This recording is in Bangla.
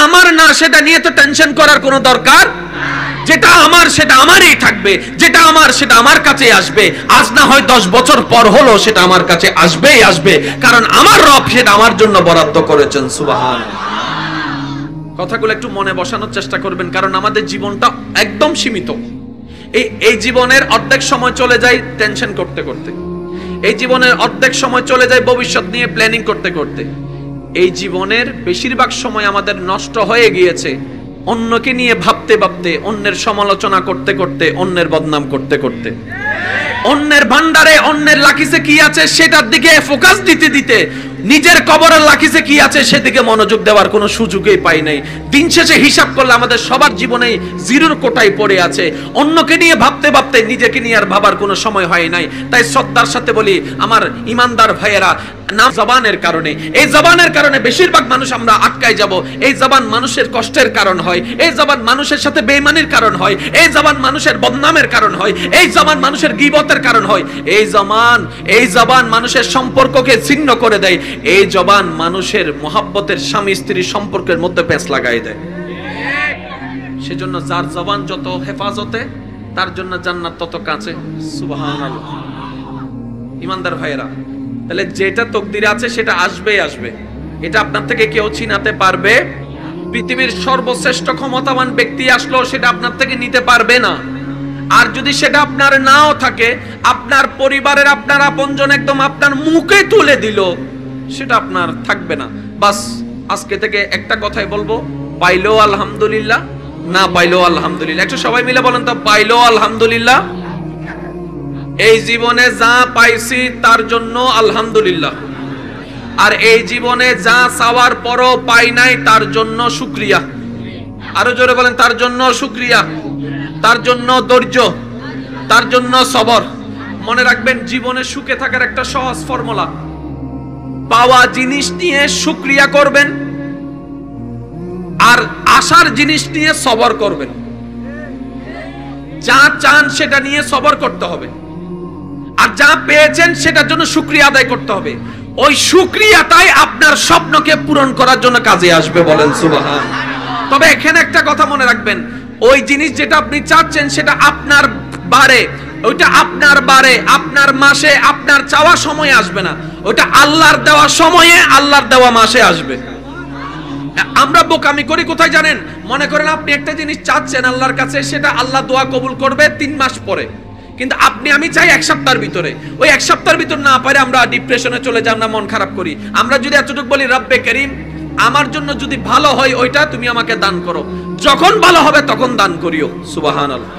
আমার না সেটা নিয়ে তো টেনশন করার কোনো দরকার, যেটা আমার সেটা আমারই থাকবে, যেটা আমার সেটা আমার কাছে আসবে। আজ না হয় 10 বছর পর হলো, সেটা আমার কাছে আসবেই আসবে, কারণ আমার রব সেটা আমার জন্য বরাদ্দ করেছেন। সুবহানাল্লাহ। কথাগুলো একটু মনে বসানোর চেষ্টা করবেন, কারণ আমাদের জীবনটা একদম সীমিত। এই জীবনের অর্ধেক সময় চলে যায় টেনশন করতে করতে, এই জীবনের অর্ধেক সময় চলে যায় ভবিষ্যৎ নিয়ে প্ল্যানিং করতে করতে। এই জীবনের বেশিরভাগ সময় আমাদের নষ্ট হয়ে গিয়েছে অন্যকে নিয়ে ভাবতে ভাবতে, অন্যের সমালোচনা করতে করতে, অন্যের বদনাম করতে করতে, অন্যের ভান্ডারে অন্যের লাকিসে কি আছে সেটার দিকে ফোকাস দিতে দিতে নিজের কবরের লাকিসে কি আছে সেদিকে মনোযোগ দেওয়ার কোনো সুযোগই পাই নাই। দিন শেষে হিসাব করলে আমাদের সবার জীবনেই জিরোর কোটায় পড়ে আছে। অন্যকে নিয়ে ভাবতে ভাবতে নিজেকে নিয়ে আর ভাবার কোনো সময় হয় নাই। তাই শ্রদ্ধার সাথে বলি, আমার ইমানদার ভাইয়েরা, না জবানের কারণে, এই জবানের কারণে বেশিরভাগ মানুষ আমরা আটকায় যাব। এই জবান মানুষের কষ্টের কারণ হয়, এই জবান মানুষের সাথে বেঈমানির কারণ হয়, এই জবান মানুষের বদনামের কারণ হয়, এই জবান মানুষের গীবতের কারণ হয়, এই জবান মানুষের সম্পর্ককে ছিন্ন করে দেয়, এই জবান মানুষের মহব্বতের স্বামী স্ত্রীর সম্পর্কের মধ্যে পেঁচ লাগাই দেয়। সেজন্য যার জবান যত হেফাজতে, তার জন্য জান্নাত তত কাছে। সুবহানাল্লাহ। ইমানদার ভাইয়েরা, তাহলে যেটা তকদিরে আছে সেটা আসবেই আসবে, এটা আপনার থেকে কেউ ছিনাতে পারবে। পৃথিবীর সর্বশ্রেষ্ঠ ক্ষমতাবান ব্যক্তি আসলো সেটা আপনার থেকে নিতে পারবে না। আর যদি সেটা আপনার নাও থাকে, আপনার পরিবারের আপনার আপনজন একদম আপনার মুখে তুলে দিল, সেটা আপনার থাকবে না। বাস আজকে থেকে একটা কথাই বলবো, পাইলো আলহামদুলিল্লাহ, না পাইলো আলহামদুলিল্লাহ। একটু সবাই মিলে বলেন তো, পাইলো আলহামদুলিল্লাহ। এই জীবনে যা পাইছি তার জন্য আলহামদুলিল্লাহ, আর এই জীবনে যা চাওয়ার পরও পাই নাই তার জন্য শুকরিয়া। আরো জোরে বলেন, তার জন্য শুকরিয়া, তার জন্য ধৈর্য, তার জন্য সবর। মনে রাখবেন, জীবনে সুখে থাকার একটা সহজ ফর্মুলা, পাওয়া জিনিস নিয়ে শুকরিয়া করবেন আর আশার জিনিস নিয়ে সবর করবেন। যা চান সেটা নিয়ে সবর করতে হবে, আর যা পেয়েছেন সেটার জন্য শুকরিয়া আদায় করতে হবে। ওই শুকরিয়াটাই আপনার স্বপ্নকে পূরণ করার জন্য কাজে আসবে। বলেন সুবহান। তবে এখানে একটা কথা মনে রাখবেন, ওই জিনিস যেটা আপনি চাচ্ছেন সেটা আপনার বারে, ওইটা আপনার বারে, আপনার মাসে, আপনার চাওয়া সময়ে আসবে না, ওইটা আল্লাহর দেওয়া সময়ে, আল্লাহর দেওয়া মাসে আসবে। আমরা বোকামি করি কোথায় জানেন? মনে করেন আপনি একটা জিনিস চাচ্ছেন আল্লাহর কাছে, সেটা আল্লাহ দোয়া কবুল করবে 3 মাস পরে, কিন্তু আপনি আমি চাই 1 সপ্তাহের ভিতরে। ওই 1 সপ্তাহের ভিতর না পারে আমরা ডিপ্রেশনে চলে যাই, আমরা মন খারাপ করি। আমরা যদি এতটুকু বলি, রব্বে করিম আমার জন্য যদি ভালো হয় ওইটা তুমি আমাকে দান করো, যখন ভালো হবে তখন দান করিও। সুবহানাল্লাহ।